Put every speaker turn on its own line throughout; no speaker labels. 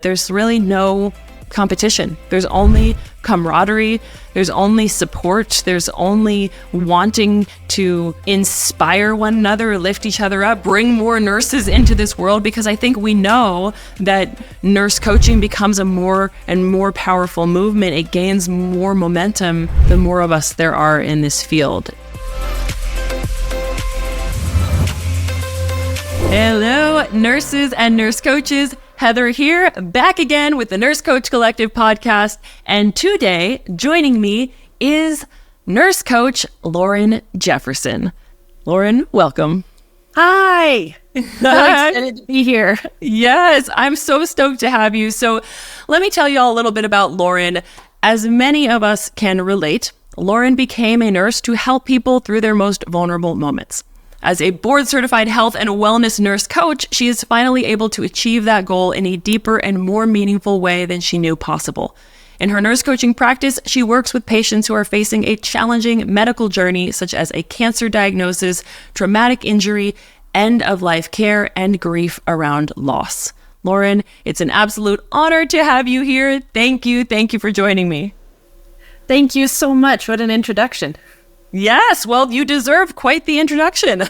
There's really no competition. There's only camaraderie. There's only support. There's only wanting to inspire one another, lift each other up, bring more nurses into this world, because I think we know that nurse coaching becomes a more and more powerful movement. It gains more momentum the more of us there are in this field. Hello, nurses and nurse coaches. Heather here, back again with the Nurse Coach Collective podcast. And today, joining me is Nurse Coach Lauren Jefferson. Lauren, welcome.
Hi. I'm excited to be here.
Yes, I'm so stoked to have you. So let me tell you all a little bit about Lauren. As many of us can relate, Lauren became a nurse to help people through their most vulnerable moments. As a board-certified health and wellness nurse coach, she is finally able to achieve that goal in a deeper and more meaningful way than she knew possible. In her nurse coaching practice, she works with patients who are facing a challenging medical journey, such as a cancer diagnosis, traumatic injury, end-of-life care, and grief around loss. Lauren, it's an absolute honor to have you here. Thank you. Thank you for joining me.
Thank you so much. What an introduction.
Yes, well, you deserve quite the introduction.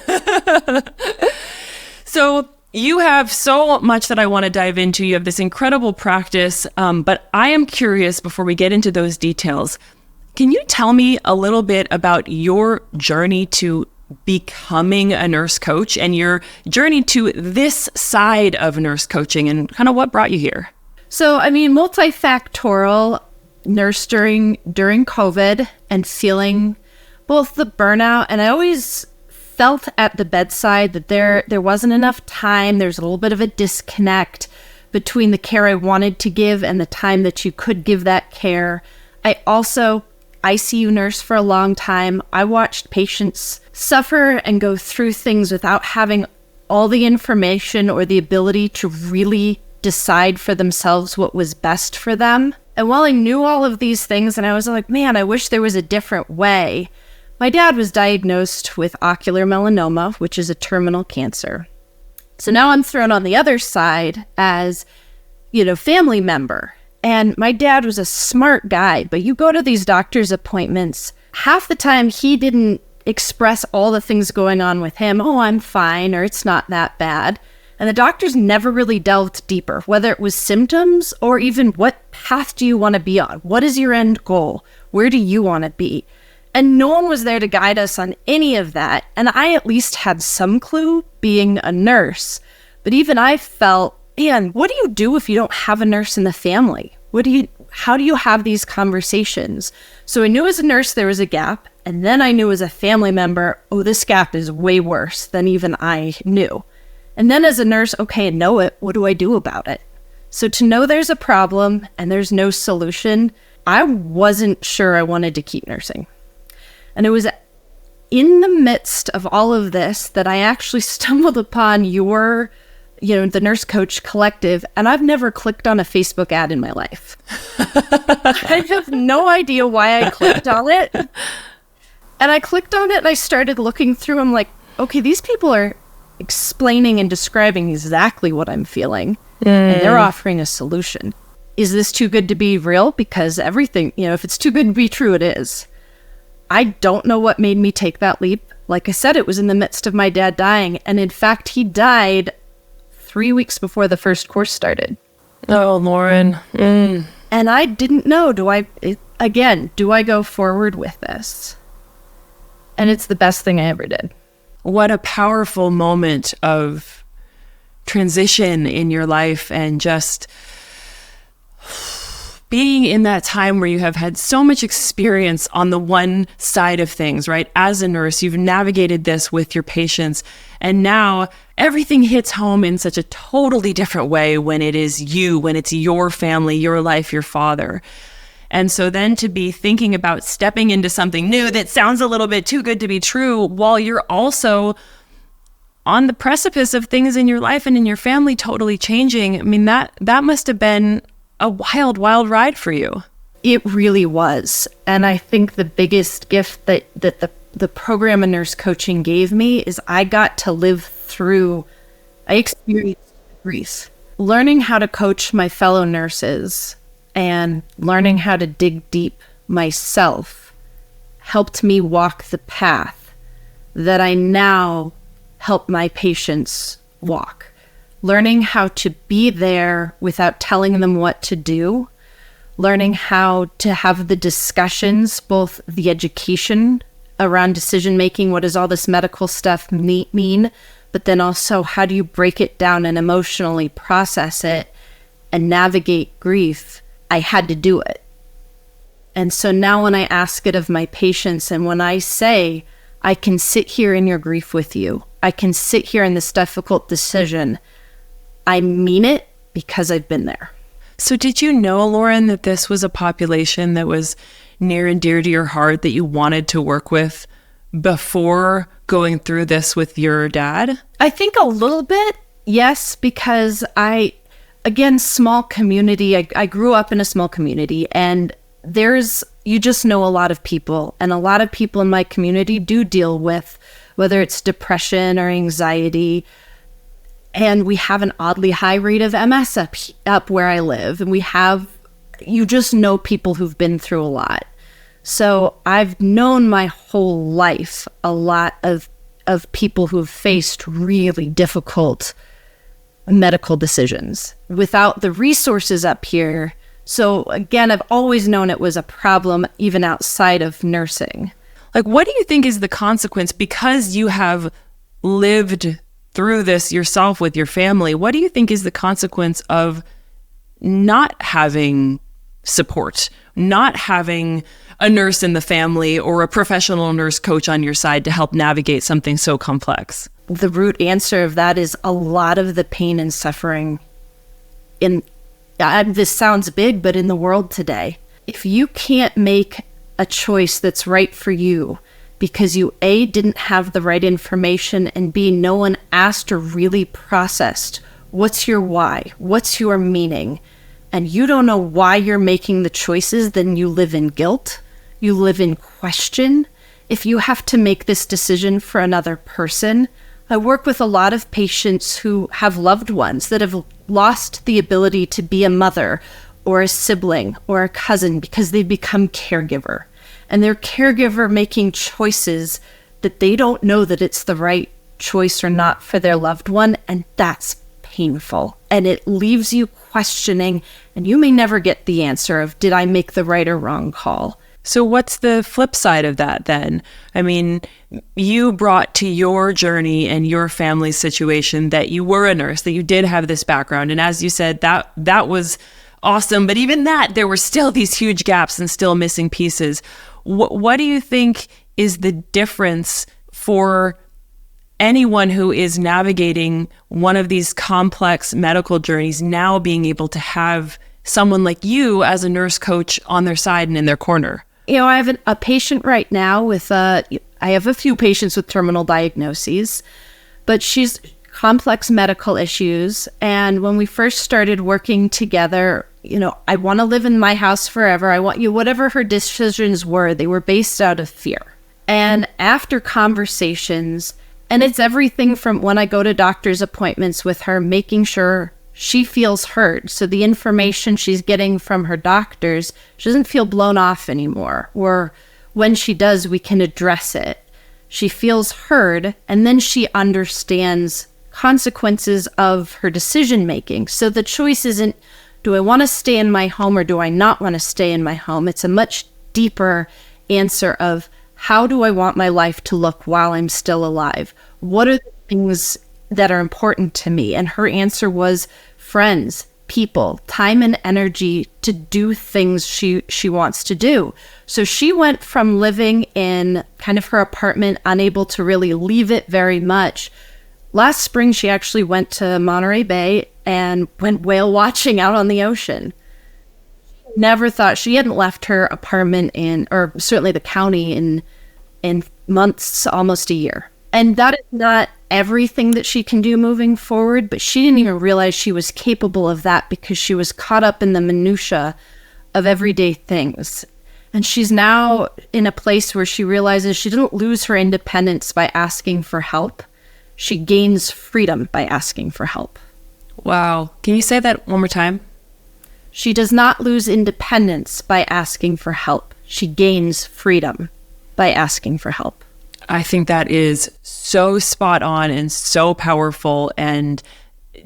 So you have so much that I want to dive into. You have this incredible practice, but I am curious before we get into those details. Can you tell me a little bit about your journey to becoming a nurse coach and your journey to this side of nurse coaching and kind of what brought you here?
So, multifactorial nurse during COVID and feeling both the burnout, and I always felt at the bedside that there wasn't enough time. There's a little bit of a disconnect between the care I wanted to give and the time that you could give that care. I also ICU nurse for a long time. I watched patients suffer and go through things without having all the information or the ability to really decide for themselves what was best for them. And while I knew all of these things, and I was like, man, I wish there was a different way. My dad was diagnosed with ocular melanoma, which is a terminal cancer. So now I'm thrown on the other side as, family member. And my dad was a smart guy, but you go to these doctor's appointments, half the time he didn't express all the things going on with him. Oh, I'm fine, or it's not that bad. And the doctors never really delved deeper, whether it was symptoms or even what path do you want to be on? What is your end goal? Where do you want to be? And no one was there to guide us on any of that. And I at least had some clue being a nurse. But even I felt, man, what do you do if you don't have a nurse in the family? How do you have these conversations? So I knew as a nurse there was a gap. And then I knew as a family member, oh, this gap is way worse than even I knew. And then as a nurse, okay, I know it. What do I do about it? So to know there's a problem and there's no solution, I wasn't sure I wanted to keep nursing. And it was in the midst of all of this that I actually stumbled upon your, the Nurse Coach Collective, and I've never clicked on a Facebook ad in my life. I have no idea why I clicked on it. And I clicked on it and I started looking through. I'm like, okay, these people are explaining and describing exactly what I'm feeling, and they're offering a solution. Is this too good to be real? Because everything, if it's too good to be true, it is. I don't know what made me take that leap. Like I said, it was in the midst of my dad dying. And in fact, he died 3 weeks before the first course started.
Oh, Lauren.
And I didn't know, do I go forward with this? And it's the best thing I ever did.
What a powerful moment of transition in your life, and just being in that time where you have had so much experience on the one side of things, right? As a nurse, you've navigated this with your patients, and now everything hits home in such a totally different way when it is you, when it's your family, your life, your father. And so then to be thinking about stepping into something new that sounds a little bit too good to be true, while you're also on the precipice of things in your life and in your family totally changing. That must have been a wild, wild ride for you.
It really was. And I think the biggest gift that the program of nurse coaching gave me is I got to live through, I experienced grief. learning how to coach my fellow nurses and learning how to dig deep myself helped me walk the path that I now help my patients walk. Learning how to be there without telling them what to do, learning how to have the discussions, both the education around decision making, what does all this medical stuff mean, but then also how do you break it down and emotionally process it and navigate grief. I had to do it. And so now when I ask it of my patients, and when I say, I can sit here in your grief with you, I can sit here in this difficult decision, I mean it because I've been there.
So did you know, Lauren, that this was a population that was near and dear to your heart that you wanted to work with before going through this with your dad?
I think a little bit, yes, because again, small community. I grew up in a small community, and you just know a lot of people, and a lot of people in my community do deal with whether it's depression or anxiety. And we have an oddly high rate of MS up where I live. And you just know people who've been through a lot. So I've known my whole life a lot of people who've faced really difficult medical decisions without the resources up here. So again, I've always known it was a problem even outside of nursing.
Like, what do you think is the consequence, because you have lived through this yourself with your family? What do you think is the consequence of not having support, not having a nurse in the family or a professional nurse coach on your side to help navigate something so complex?
The root answer of that is a lot of the pain and suffering this sounds big, but in the world today, if you can't make a choice that's right for you, because you, A, didn't have the right information, and B, no one asked or really processed, what's your why? What's your meaning? And you don't know why you're making the choices, then you live in guilt. You live in question. If you have to make this decision for another person, I work with a lot of patients who have loved ones that have lost the ability to be a mother or a sibling or a cousin because they've become caregiver. And they're caregiver making choices that they don't know that it's the right choice or not for their loved one. And that's painful. And it leaves you questioning, and you may never get the answer of, did I make the right or wrong call?
So what's the flip side of that then? I mean, you brought to your journey and your family situation that you were a nurse, that you did have this background. And as you said, that was awesome. But even that, there were still these huge gaps and still missing pieces. What do you think is the difference for anyone who is navigating one of these complex medical journeys, now being able to have someone like you as a nurse coach on their side and in their corner?
I have a patient right now with, I have a few patients with terminal diagnoses, but she's complex medical issues. And when we first started working together, I want to live in my house forever. I want you, whatever her decisions were, they were based out of fear. And after conversations, and it's everything from when I go to doctor's appointments with her, making sure she feels heard. So the information she's getting from her doctors, she doesn't feel blown off anymore. Or when she does, we can address it. She feels heard, and then she understands consequences of her decision making. So the choice isn't, do I want to stay in my home or do I not want to stay in my home? It's a much deeper answer of, how do I want my life to look while I'm still alive? What are the things that are important to me? And her answer was friends, people, time and energy to do things she wants to do. So she went from living in kind of her apartment, unable to really leave it very much. Last spring, she actually went to Monterey Bay and went whale watching out on the ocean. Never thought, she hadn't left her apartment or certainly the county in months, almost a year. And that is not everything that she can do moving forward, but she didn't even realize she was capable of that because she was caught up in the minutia of everyday things. And she's now in a place where she realizes she didn't lose her independence by asking for help. She gains freedom by asking for help.
Wow. Can you say that one more time?
She does not lose independence by asking for help. She gains freedom by asking for help.
I think that is so spot on and so powerful, and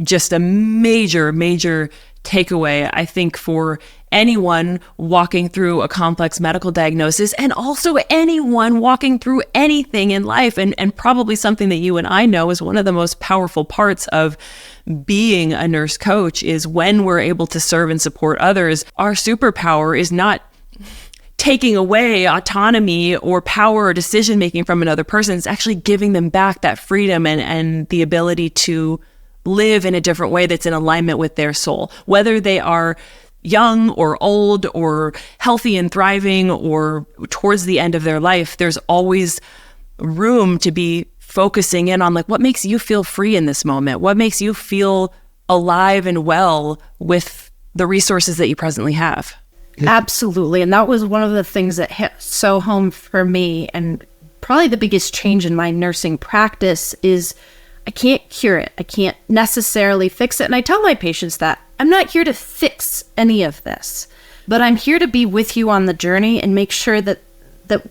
just a major, major takeaway, I think, for anyone walking through a complex medical diagnosis, and also anyone walking through anything in life. And probably something that you and I know is one of the most powerful parts of being a nurse coach is when we're able to serve and support others. Our superpower is not taking away autonomy or power or decision making from another person. It's actually giving them back that freedom and the ability to live in a different way that's in alignment with their soul, whether they are young or old or healthy and thriving or towards the end of their life. There's always room to be focusing in on, like, what makes you feel free in this moment? What makes you feel alive and well with the resources that you presently have?
Absolutely. And that was one of the things that hit so home for me. And probably the biggest change in my nursing practice is I can't cure it. I can't necessarily fix it. And I tell my patients that I'm not here to fix any of this, but I'm here to be with you on the journey and make sure that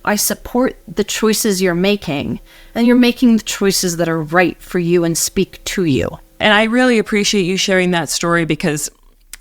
I support the choices you're making, and you're making the choices that are right for you and speak to you.
And I really appreciate you sharing that story, because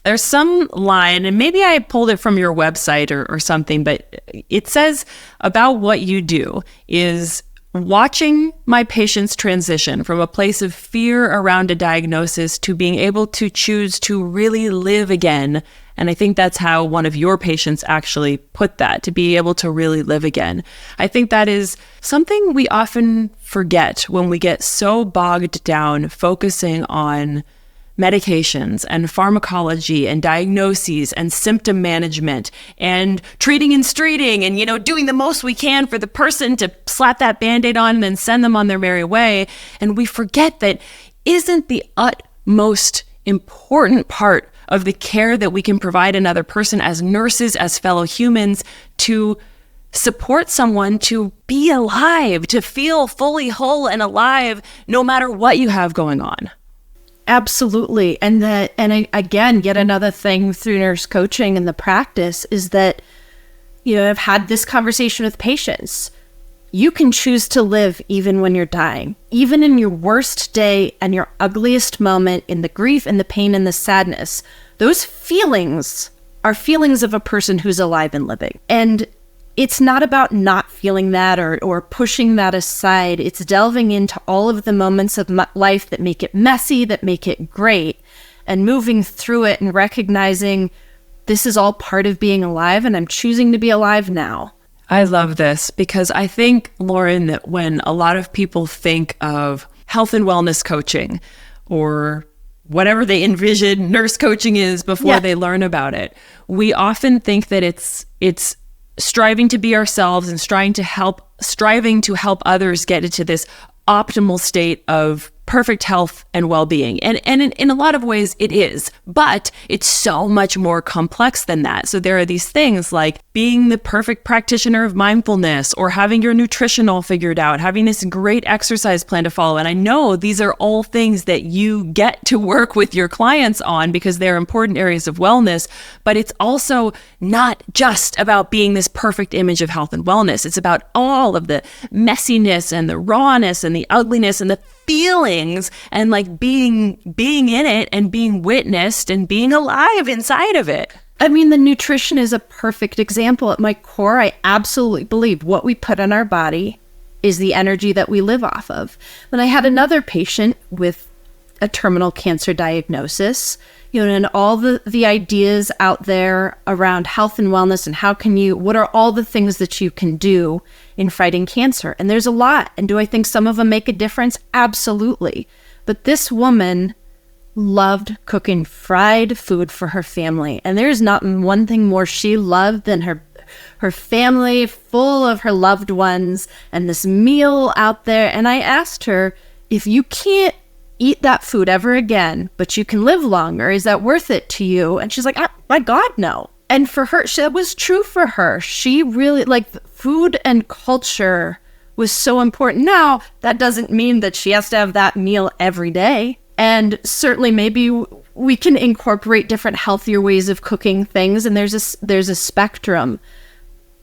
there's some line, and maybe I pulled it from your website or something, but it says about what you do is watching my patients transition from a place of fear around a diagnosis to being able to choose to really live again. And I think that's how one of your patients actually put that, to be able to really live again. I think that is something we often forget when we get so bogged down focusing on medications and pharmacology and diagnoses and symptom management and treating and streeting and, doing the most we can for the person to slap that Band-Aid on and then send them on their merry way. And we forget that isn't the utmost important part of the care that we can provide another person as nurses, as fellow humans, to support someone to be alive, to feel fully whole and alive, no matter what you have going on.
Absolutely. And again, yet another thing through nurse coaching and the practice is that, I've had this conversation with patients. You can choose to live even when you're dying, even in your worst day and your ugliest moment, in the grief and the pain and the sadness. Those feelings are feelings of a person who's alive and living. And it's not about not feeling that or pushing that aside. It's delving into all of the moments of life that make it messy, that make it great, and moving through it and recognizing this is all part of being alive, and I'm choosing to be alive now.
I love this, because I think, Lauren, that when a lot of people think of health and wellness coaching or whatever they envision nurse coaching is before they learn about it, we often think that it's striving to be ourselves and striving to help others get into this optimal state of perfect health and well-being. And in a lot of ways it is, but it's so much more complex than that. So there are these things like being the perfect practitioner of mindfulness, or having your nutrition all figured out, having this great exercise plan to follow. And I know these are all things that you get to work with your clients on because they're important areas of wellness, but it's also not just about being this perfect image of health and wellness. It's about all of the messiness and the rawness and the ugliness and the feelings, and like being in it and being witnessed and being alive inside of it.
I mean, the nutrition is a perfect example. At my core, I absolutely believe what we put in our body is the energy that we live off of. When I had another patient with a terminal cancer diagnosis, and all the ideas out there around health and wellness and what are all the things that you can do in fighting cancer? And there's a lot. And do I think some of them make a difference? Absolutely. But this woman loved cooking fried food for her family. And there's not one thing more she loved than her family full of her loved ones and this meal out there. And I asked her, if you can't eat that food ever again, but you can live longer, is that worth it to you? And she's like, my God, no. And for her, that was true for her. She really, food and culture was so important. Now, that doesn't mean that she has to have that meal every day. And certainly maybe we can incorporate different healthier ways of cooking things, and there's a spectrum.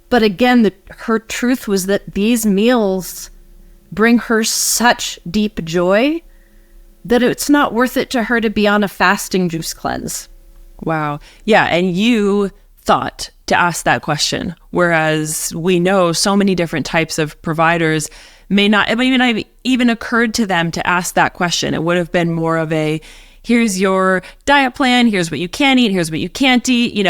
But again, her truth was that these meals bring her such deep joy that it's not worth it to her to be on a fasting juice cleanse.
Wow. Yeah. And you thought to ask that question, whereas we know so many different types of providers it may not have even occurred to them to ask that question. It would have been more of a, here's your diet plan, here's what you can eat, here's what you can't eat,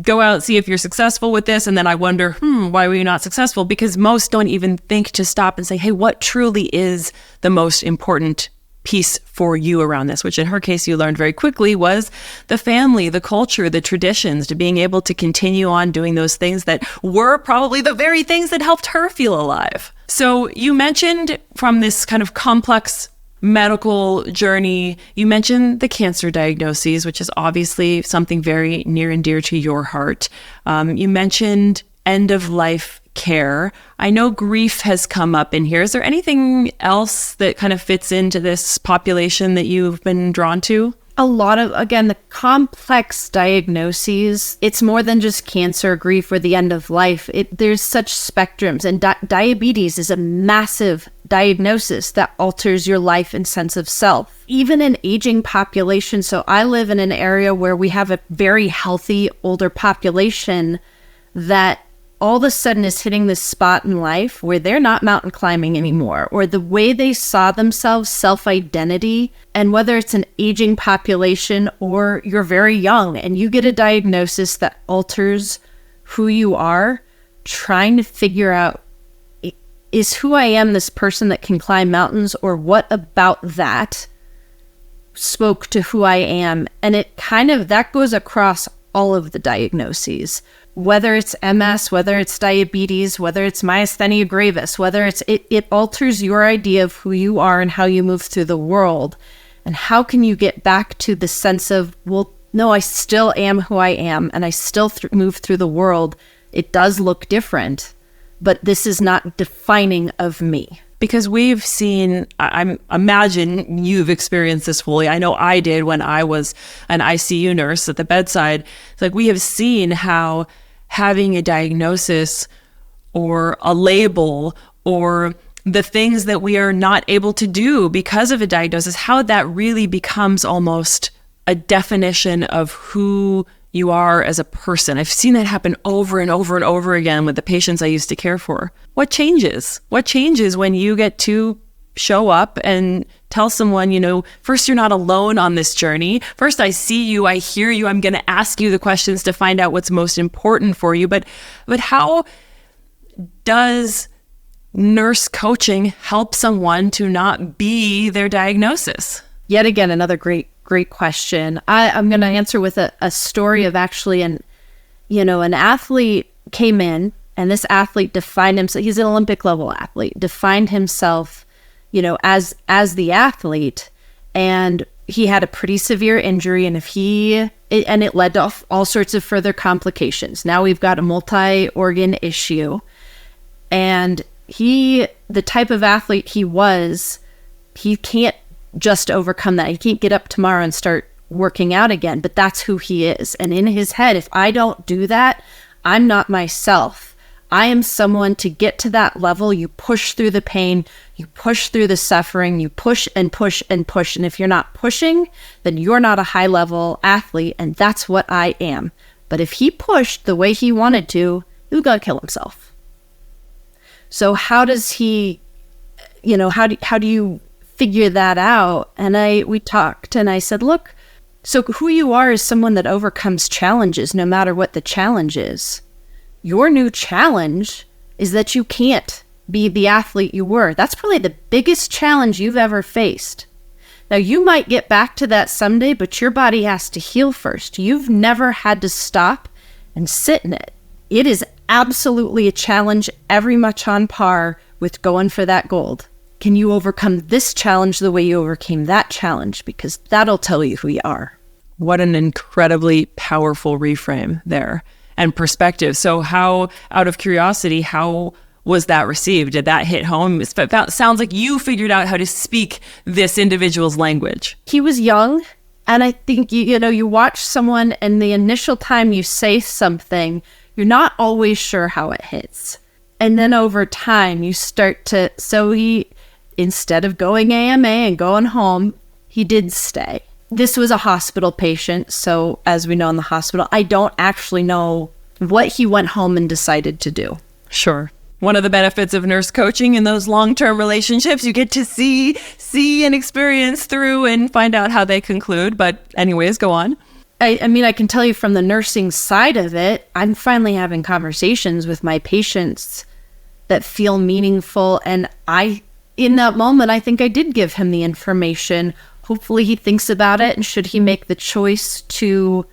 go out and see if you're successful with this. And then I wonder, why were you not successful? Because most don't even think to stop and say, hey, what truly is the most important piece for you around this, which in her case, you learned very quickly was the family, the culture, the traditions, to being able to continue on doing those things that were probably the very things that helped her feel alive. So you mentioned from this kind of complex medical journey, you mentioned the cancer diagnoses, which is obviously something very near and dear to your heart. You mentioned end of life care. I know grief has come up in here. Is there anything else that kind of fits into this population that you've been drawn to?
A lot of, again, the complex diagnoses, it's more than just cancer, grief, or the end of life. There's such spectrums, and diabetes is a massive diagnosis that alters your life and sense of self. Even an aging population, so I live in an area where we have a very healthy older population that all of a sudden is hitting this spot in life where they're not mountain climbing anymore, or the way they saw themselves, self-identity, and whether it's an aging population or you're very young and you get a diagnosis that alters who you are, trying to figure out, is who I am this person that can climb mountains, or what about that spoke to who I am? And it kind of, that goes across all of the diagnoses. Whether it's MS, whether it's diabetes, whether it's myasthenia gravis, whether it's, it alters your idea of who you are and how you move through the world. And how can you get back to the sense of, well, no, I still am who I am, and I still move through the world. It does look different, but this is not defining of me.
Because we've seen, I imagine you've experienced this fully. I know I did when I was an ICU nurse at the bedside. It's like we have seen how having a diagnosis or a label or the things that we are not able to do because of a diagnosis, how that really becomes almost a definition of who you are as a person. I've seen that happen over and over and over again with the patients I used to care for. What changes? What changes when you get to show up and tell someone, first, you're not alone on this journey. First, I see you, I hear you, I'm going to ask you the questions to find out what's most important for you. But how does nurse coaching help someone to not be their diagnosis?
Yet again, another great question. I'm going to answer with a story of actually an athlete came in, and this athlete defined himself. He's an Olympic level athlete, defined himself, as the athlete, and he had a pretty severe injury, and it led to all sorts of further complications. Now we've got a multi-organ issue, and the type of athlete he can't just overcome that. He can't get up tomorrow and start working out again, but that's who he is. And in his head, if I don't do that, I'm not myself. I am someone to get to that level. You push through the pain, you push through the suffering, you push and push and push. And if you're not pushing, then you're not a high level athlete. And that's what I am. But if he pushed the way he wanted to, he was going to kill himself. So how does he, how do you figure that out? And we talked, and I said, look, so who you are is someone that overcomes challenges no matter what the challenge is. Your new challenge is that you can't be the athlete you were. That's probably the biggest challenge you've ever faced. Now, you might get back to that someday, but your body has to heal first. You've never had to stop and sit in it. It is absolutely a challenge, every much on par with going for that gold. Can you overcome this challenge the way you overcame that challenge? Because that'll tell you who you are.
What an incredibly powerful reframe there and perspective. So how, out of curiosity, how was that received? Did that hit home? It sounds like you figured out how to speak this individual's language.
He was young, and I think, you watch someone and the initial time you say something, you're not always sure how it hits. And then over time, you start to, so he, instead of going AMA and going home, he did stay. This was a hospital patient, so as we know in the hospital, I don't actually know what he went home and decided to do.
Sure. One of the benefits of nurse coaching in those long-term relationships, you get to see and experience through and find out how they conclude. But anyways, go on.
I mean, I can tell you from the nursing side of it, I'm finally having conversations with my patients that feel meaningful. And in that moment, I think I did give him the information. Hopefully he thinks about it, and should he make the choice to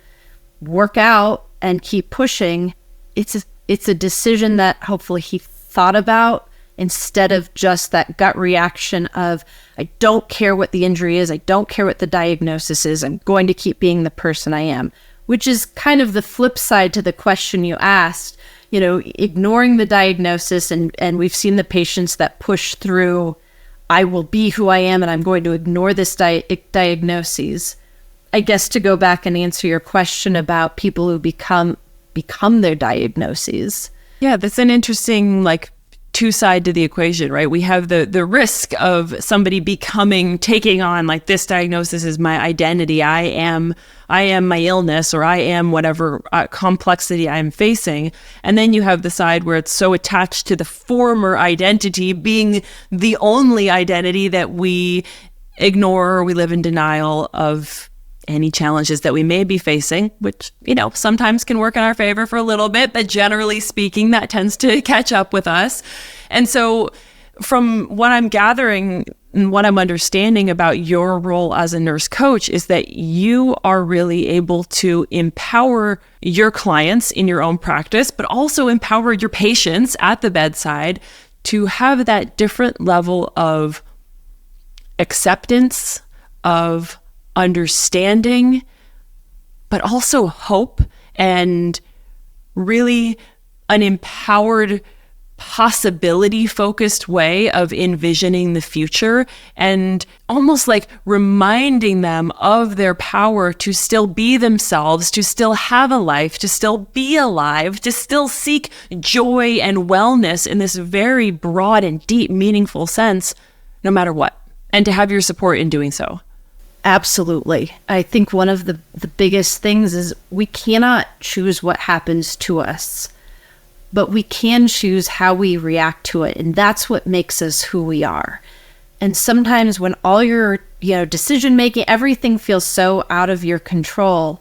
work out and keep pushing, it's a decision that hopefully he thought about, instead of just that gut reaction of, I don't care what the injury is, I don't care what the diagnosis is, I'm going to keep being the person I am, which is kind of the flip side to the question you asked, ignoring the diagnosis. And we've seen the patients that push through, I will be who I am and I'm going to ignore this diagnoses. I guess to go back and answer your question about people who become their diagnoses.
Yeah, that's an interesting, two side to the equation, right? We have the risk of somebody taking on, this diagnosis is my identity. I am my illness, or I am whatever complexity I'm facing. And then you have the side where it's so attached to the former identity being the only identity that we ignore, or we live in denial of any challenges that we may be facing, which, sometimes can work in our favor for a little bit, but generally speaking, that tends to catch up with us. And so from what I'm gathering and what I'm understanding about your role as a nurse coach is that you are really able to empower your clients in your own practice, but also empower your patients at the bedside to have that different level of acceptance, of understanding, but also hope, and really an empowered, possibility-focused way of envisioning the future, and almost reminding them of their power to still be themselves, to still have a life, to still be alive, to still seek joy and wellness in this very broad and deep, meaningful sense, no matter what, and to have your support in doing so.
Absolutely. I think one of the biggest things is we cannot choose what happens to us, but we can choose how we react to it. And that's what makes us who we are. And sometimes when all your, decision making, everything feels so out of your control,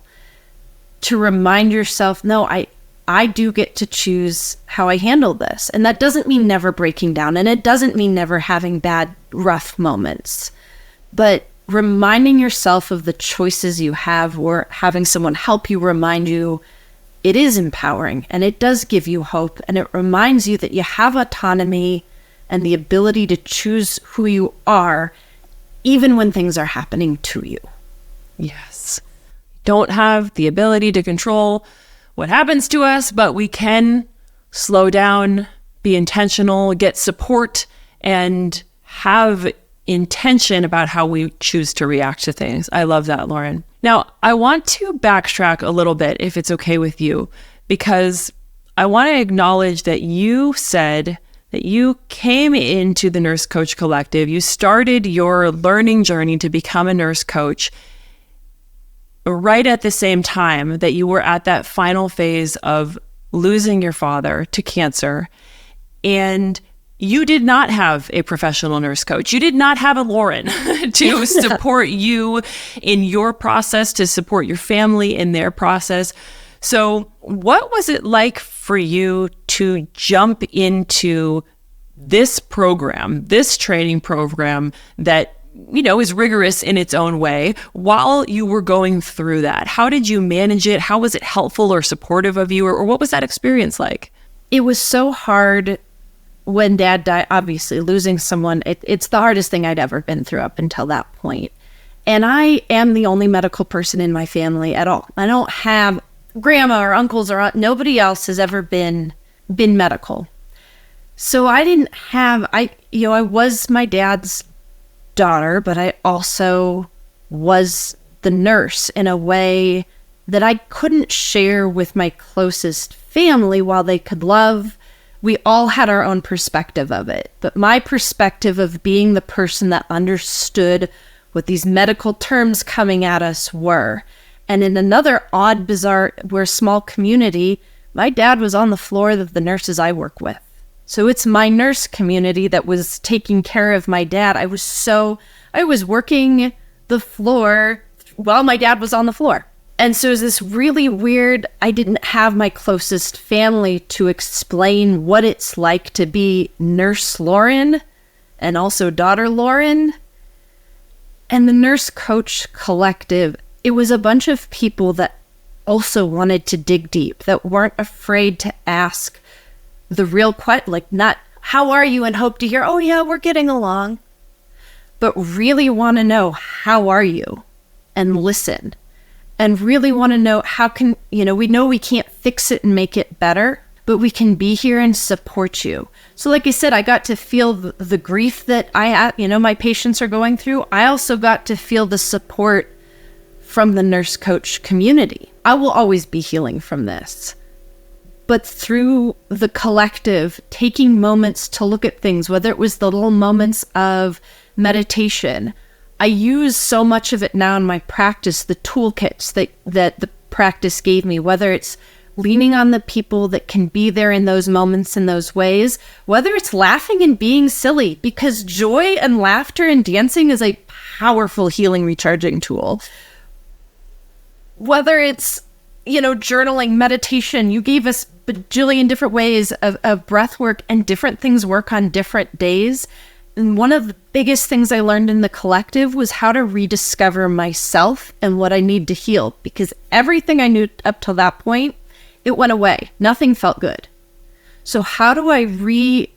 to remind yourself, no, I do get to choose how I handle this. And that doesn't mean never breaking down. And it doesn't mean never having bad, rough moments. But reminding yourself of the choices you have, or having someone help you remind you, it is empowering, and it does give you hope, and it reminds you that you have autonomy and the ability to choose who you are, even when things are happening to you.
Yes. Don't have the ability to control what happens to us, but we can slow down, be intentional, get support, and have intention about how we choose to react to things. I love that, Lauren. Now, I want to backtrack a little bit, if it's okay with you, because I want to acknowledge that you said that you came into the Nurse Coach Collective. You started your learning journey to become a nurse coach right at the same time that you were at that final phase of losing your father to cancer. And you did not have a professional nurse coach. You did not have a Lauren to support you in your process, to support your family in their process. So what was it like for you to jump into this program, this training program that, is rigorous in its own way while you were going through that? How did you manage it? How was it helpful or supportive of you? Or what was that experience like?
It was so hard. When Dad died, obviously losing someone, it's the hardest thing I'd ever been through up until that point. And I am the only medical person in my family at all. I don't have grandma or uncles or aunt. Nobody else has ever been medical. So I was my dad's daughter, but I also was the nurse in a way that I couldn't share with my closest family. While they could love, we all had our own perspective of it. But my perspective of being the person that understood what these medical terms coming at us were. And in another odd, bizarre, we're a small community, my dad was on the floor of the nurses I work with. So it's my nurse community that was taking care of my dad. I was working the floor while my dad was on the floor. And so it was this really weird, I didn't have my closest family to explain what it's like to be Nurse Lauren and also daughter Lauren. And the Nurse Coach Collective, it was a bunch of people that also wanted to dig deep, that weren't afraid to ask the real question, like not, how are you? And hope to hear, oh yeah, we're getting along. But really want to know, how are you? And listen. And really want to know, how can, we know we can't fix it and make it better, but we can be here and support you. So like I said, I got to feel the grief that my patients are going through. I also got to feel the support from the Nurse Coach community. I will always be healing from this. But through the collective, taking moments to look at things, whether it was the little moments of meditation, I use so much of it now in my practice, the toolkits that the practice gave me, whether it's leaning on the people that can be there in those moments in those ways, whether it's laughing and being silly, because joy and laughter and dancing is a powerful healing, recharging tool. Whether it's, journaling, meditation, you gave us a bajillion different ways of breath work, and different things work on different days. And one of the biggest things I learned in the collective was how to rediscover myself and what I need to heal, because everything I knew up till that point, it went away. Nothing felt good. So how do I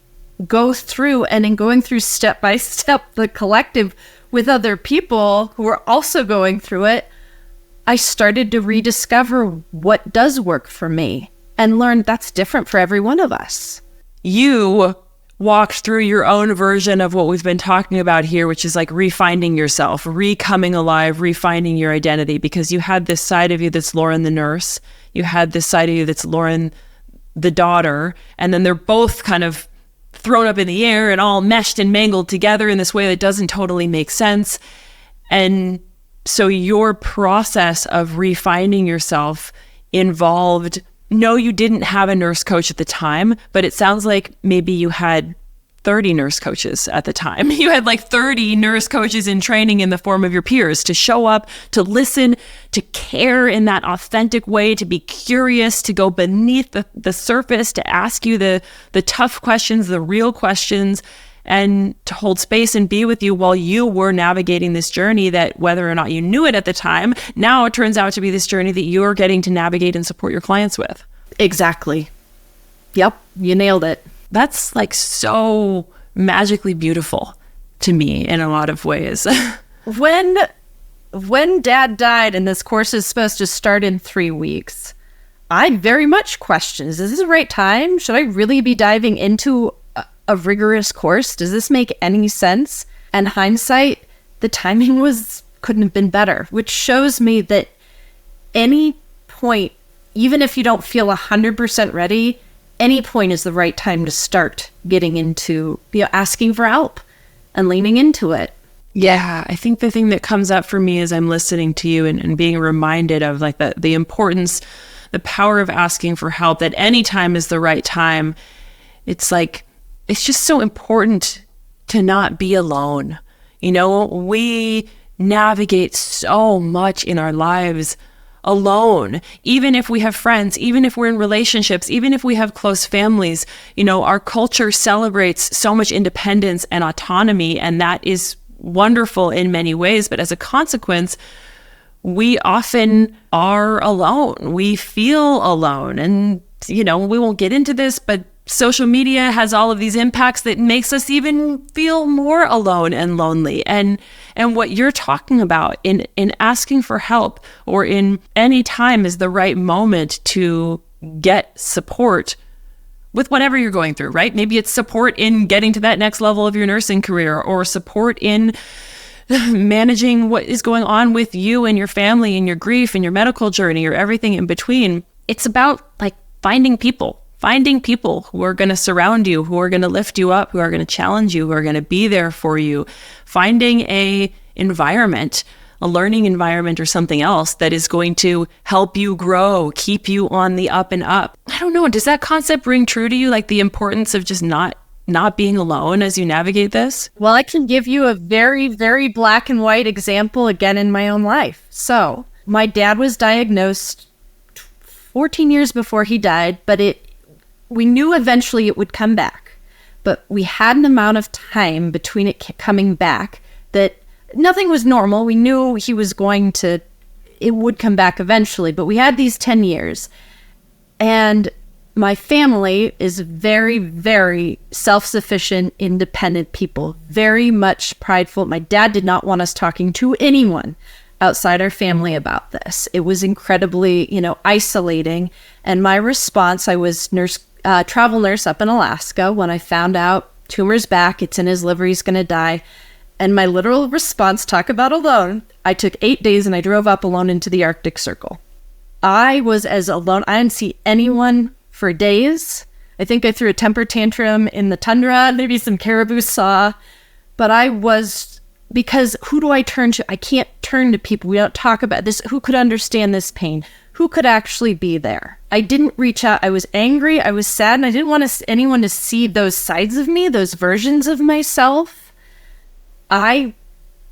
go through, and in going through step by step the collective with other people who are also going through it, I started to rediscover what does work for me and learned that's different for every one of us.
You walked through your own version of what we've been talking about here, which is like refinding yourself, recoming alive, refinding your identity, because you had this side of you that's Lauren the nurse. You had this side of you that's Lauren the daughter. And then they're both kind of thrown up in the air and all meshed and mangled together in this way that doesn't totally make sense. And so your process of refinding yourself involved, no, you didn't have a nurse coach at the time, but it sounds like maybe you had 30 nurse coaches at the time. You had like 30 nurse coaches in training in the form of your peers to show up, to listen, to care in that authentic way, to be curious, to go beneath the surface, to ask you the tough questions, the real questions, and to hold space and be with you while you were navigating this journey that, whether or not you knew it at the time, now it turns out to be this journey that you're getting to navigate and support your clients with.
Exactly. Yep, you nailed it.
That's like so magically beautiful to me in a lot of ways.
When Dad died, and this course is supposed to start in 3 weeks, I very much questioned, is this the right time? Should I really be diving into a rigorous course? Does this make any sense? And hindsight, the timing couldn't have been better, which shows me that any point, even if you don't feel 100% ready, any point is the right time to start getting into, asking for help and leaning into it.
Yeah, I think the thing that comes up for me as I'm listening to you and being reminded of like the importance, the power of asking for help, that any time is the right time. It's like, it's just so important to not be alone. We navigate so much in our lives alone, even if we have friends, even if we're in relationships, even if we have close families. Our culture celebrates so much independence and autonomy, and that is wonderful in many ways. But as a consequence, we often are alone. We feel alone. And, we won't get into this, but social media has all of these impacts that makes us even feel more alone and lonely. And what you're talking about in asking for help, or in any time is the right moment to get support with whatever you're going through, right? Maybe it's support in getting to that next level of your nursing career, or support in managing what is going on with you and your family and your grief and your medical journey, or everything in between. It's about like finding people who are going to surround you, who are going to lift you up, who are going to challenge you, who are going to be there for you. Finding a environment, a learning environment or something else that is going to help you grow, keep you on the up and up. I don't know. Does that concept ring true to you? Like the importance of just not being alone as you navigate this?
Well, I can give you a very, very black and white example again in my own life. So my dad was diagnosed 14 years before he died, but we knew eventually it would come back. But we had an amount of time between it coming back that nothing was normal. We knew it would come back eventually, but we had these 10 years. And my family is very, very self-sufficient, independent people, very much prideful. My dad did not want us talking to anyone outside our family about this. It was incredibly, isolating. And my response, I was travel nurse up in Alaska. When I found out tumor's back, it's in his liver, he's going to die. And my literal response, talk about alone, I took 8 days and I drove up alone into the Arctic Circle. I was as alone. I didn't see anyone for days. I think I threw a temper tantrum in the tundra, maybe some caribou saw. But because who do I turn to? I can't turn to people. We don't talk about this. Who could understand this pain? Who could actually be there? I didn't reach out. I was angry. I was sad. And I didn't want anyone to see those sides of me, those versions of myself.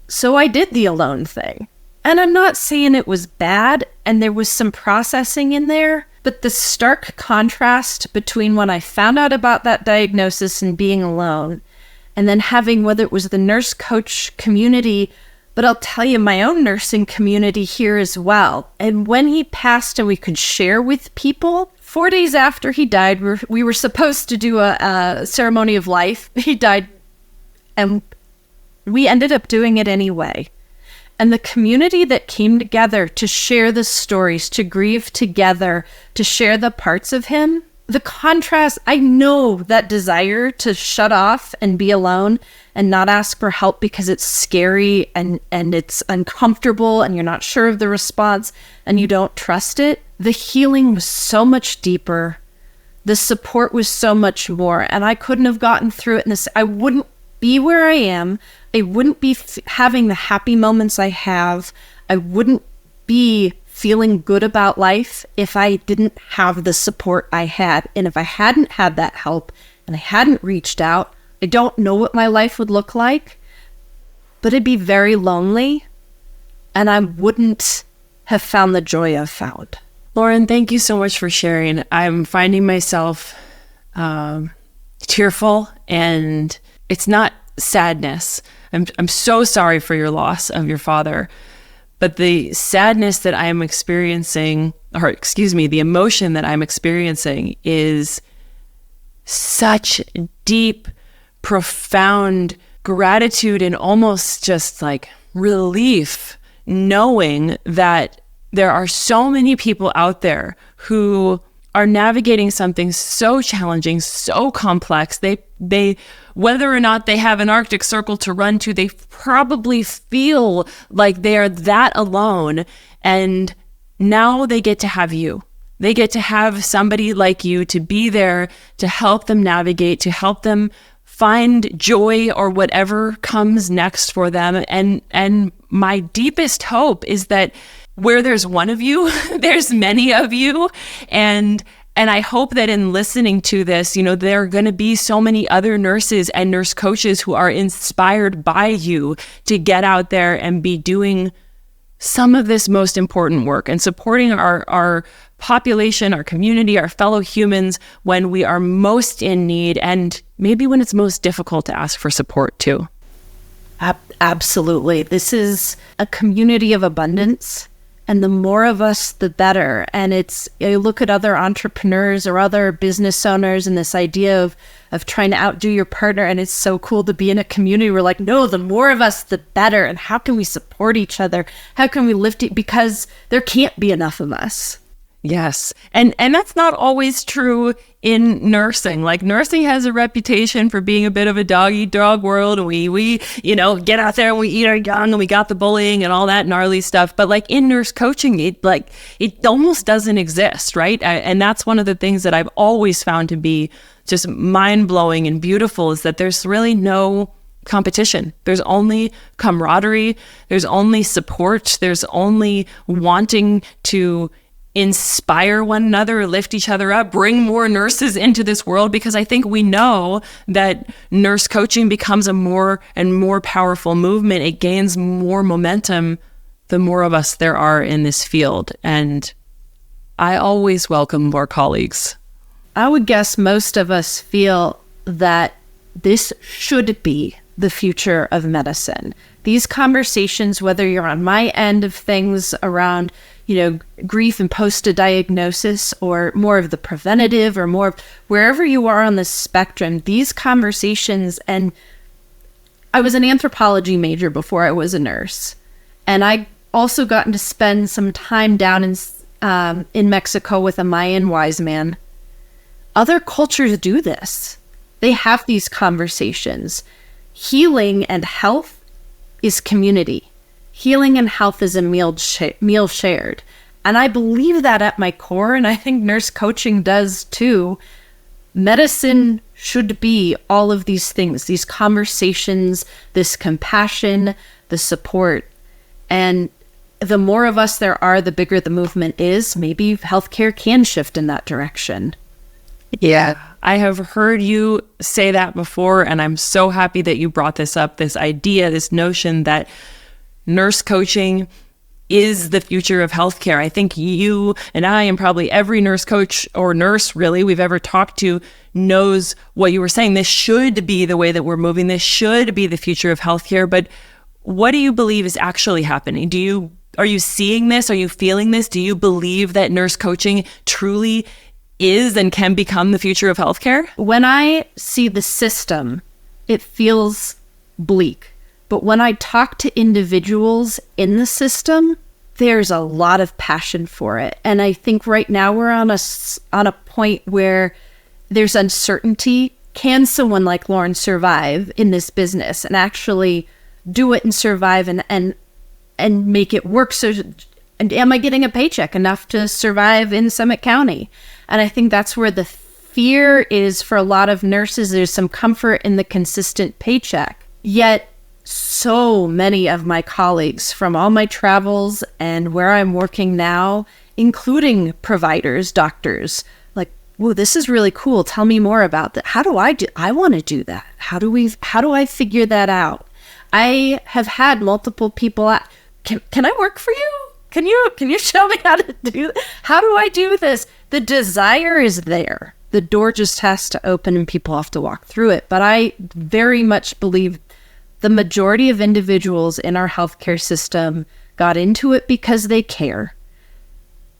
So I did the alone thing. And I'm not saying it was bad, and there was some processing in there, but the stark contrast between when I found out about that diagnosis and being alone, and then having, whether it was the nurse coach community, but I'll tell you, my own nursing community here as well. And when he passed and we could share with people, 4 days after he died, we were supposed to do a ceremony of life. He died, and we ended up doing it anyway. And the community that came together to share the stories, to grieve together, to share the parts of him, the contrast, I know that desire to shut off and be alone and not ask for help because it's scary and it's uncomfortable and you're not sure of the response and you don't trust it. The healing was so much deeper. The support was so much more. And I couldn't have gotten through it. And I wouldn't be where I am. I wouldn't be having the happy moments I have. I wouldn't be feeling good about life if I didn't have the support I had. And if I hadn't had that help and I hadn't reached out, I don't know what my life would look like, but it'd be very lonely and I wouldn't have found the joy I've found.
Lauren, thank you so much for sharing. I'm finding myself tearful, and it's not sadness. I'm so sorry for your loss of your father, but the sadness that I am experiencing, the emotion that I'm experiencing is such deep, profound gratitude and almost just like relief, knowing that there are so many people out there who are navigating something so challenging, so complex. They whether or not they have an Arctic Circle to run to, they probably feel like they are that alone. And now they get to have you. They get to have somebody like you to be there to help them navigate, to help them find joy or whatever comes next for them. And my deepest hope is that where there's one of you, there's many of you. And I hope that in listening to this, there are going to be so many other nurses and nurse coaches who are inspired by you to get out there and be doing some of this most important work and supporting our population, our community, our fellow humans when we are most in need, and maybe when it's most difficult to ask for support too.
Absolutely. This is a community of abundance. And the more of us, the better. And you look at other entrepreneurs or other business owners and this idea of trying to outdo your partner. And it's so cool to be in a community. We're like, no, the more of us, the better. And how can we support each other? How can we lift it? Because there can't be enough of us.
Yes. And that's not always true in nursing. Like, nursing has a reputation for being a bit of a dog eat dog world. And we get out there and we eat our young and we got the bullying and all that gnarly stuff. But like in nurse coaching, it almost doesn't exist, right? And that's one of the things that I've always found to be just mind blowing and beautiful, is that there's really no competition. There's only camaraderie. There's only support. There's only wanting to inspire one another, lift each other up, bring more nurses into this world, because I think we know that nurse coaching becomes a more and more powerful movement. It gains more momentum the more of us there are in this field. And I always welcome more colleagues.
I would guess most of us feel that this should be the future of medicine. These conversations, whether you're on my end of things around grief and post-diagnosis, or more of the preventative, or more wherever you are on the spectrum, these conversations. And I was an anthropology major before I was a nurse. And I also gotten to spend some time down in Mexico with a Mayan wise man. Other cultures do this. They have these conversations. Healing and health is community. Healing and health is a meal shared. And I believe that at my core, and I think nurse coaching does too. Medicine should be all of these things, these conversations, this compassion, the support. And the more of us there are, the bigger the movement is. Maybe healthcare can shift in that direction.
Yeah, I have heard you say that before, and I'm so happy that you brought this up, this idea, this notion that nurse coaching is the future of healthcare. I think you and I, and probably every nurse coach or nurse really we've ever talked to, knows what you were saying. This should be the way that we're moving. This should be the future of healthcare. But what do you believe is actually happening? Are you seeing this? Are you feeling this? Do you believe that nurse coaching truly is and can become the future of healthcare?
When I see the system, it feels bleak. But when I talk to individuals in the system, there's a lot of passion for it. And I think right now we're on a point where there's uncertainty. Can someone like Lauren survive in this business and actually do it and survive and make it work? And am I getting a paycheck enough to survive in Summit County? And I think that's where the fear is for a lot of nurses. There's some comfort in the consistent paycheck. Yet so many of my colleagues from all my travels and where I'm working now, including providers, doctors, like, whoa, this is really cool. Tell me more about that. How do I want to do that? How do I figure that out? I have had multiple people can I work for you? Can you show me how to do that? How do I do this? The desire is there. The door just has to open and people have to walk through it. But I very much believe the majority of individuals in our healthcare system got into it because they care.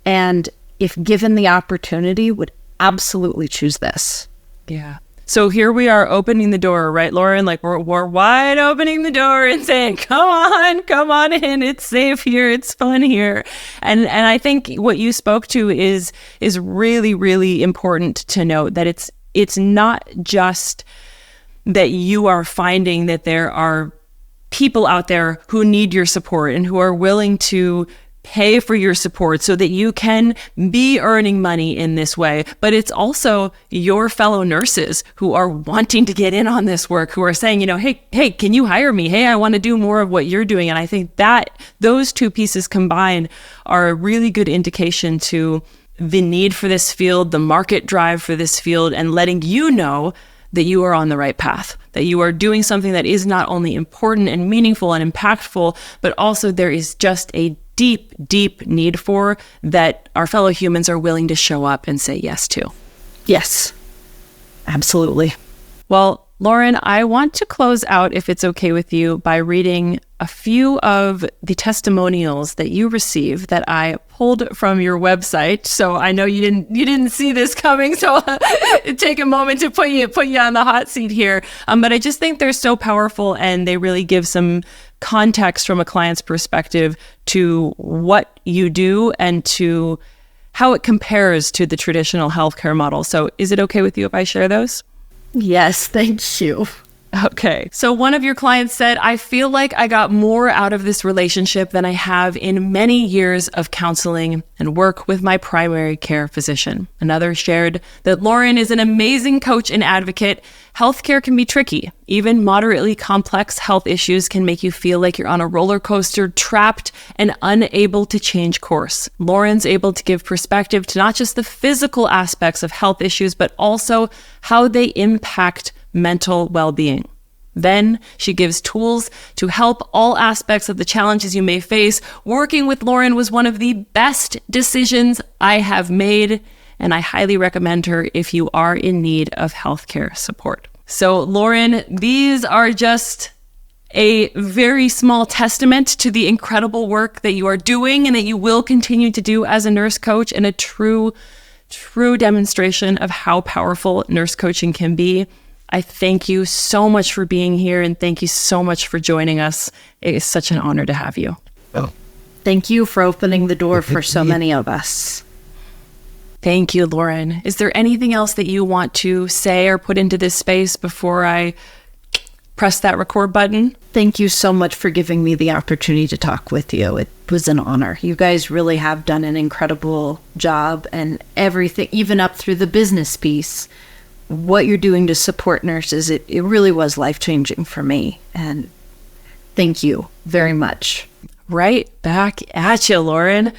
And if given the opportunity, would absolutely choose this.
Yeah. So here we are opening the door, right, Lauren? Like we're wide opening the door and saying, come on in. It's safe here. It's fun here. And I think what you spoke to is really, really important to note, that it's not just that you are finding that there are people out there who need your support and who are willing to pay for your support so that you can be earning money in this way. But it's also your fellow nurses who are wanting to get in on this work, who are saying, hey, can you hire me? Hey, I want to do more of what you're doing. And I think that those two pieces combined are a really good indication to the need for this field, the market drive for this field, and letting you know that you are on the right path, that you are doing something that is not only important and meaningful and impactful, but also there is just a deep, deep need for that our fellow humans are willing to show up and say yes to.
Yes, absolutely.
Well, Lauren, I want to close out, if it's okay with you, by reading a few of the testimonials that you received that I pulled from your website. So I know you didn't see this coming, so take a moment to put you on the hot seat here. But I just think they're so powerful, and they really give some context from a client's perspective to what you do and to how it compares to the traditional healthcare model. So is it okay with you if I share those?
Yes, thank you.
Okay. So one of your clients said, I feel like I got more out of this relationship than I have in many years of counseling and work with my primary care physician. Another shared that Lauren is an amazing coach and advocate. Healthcare can be tricky. Even moderately complex health issues can make you feel like you're on a roller coaster, trapped and unable to change course. Lauren's able to give perspective to not just the physical aspects of health issues, but also how they impact mental well-being. Then she gives tools to help all aspects of the challenges you may face. Working with Lauren was one of the best decisions I have made, and I highly recommend her if you are in need of healthcare support. So Lauren, these are just a very small testament to the incredible work that you are doing and that you will continue to do as a nurse coach, and a true demonstration of how powerful nurse coaching can be. I thank you so much for being here, and thank you so much for joining us. It is such an honor to have you.
Thank you for opening the door for so many of us.
Thank you, Lauren. Is there anything else that you want to say or put into this space before I press that record button?
Thank you so much for giving me the opportunity to talk with you. It was an honor. You guys really have done an incredible job, and everything, even up through the business piece, what you're doing to support nurses, it really was life-changing for me. And thank you very much.
Right back at you, Lauren.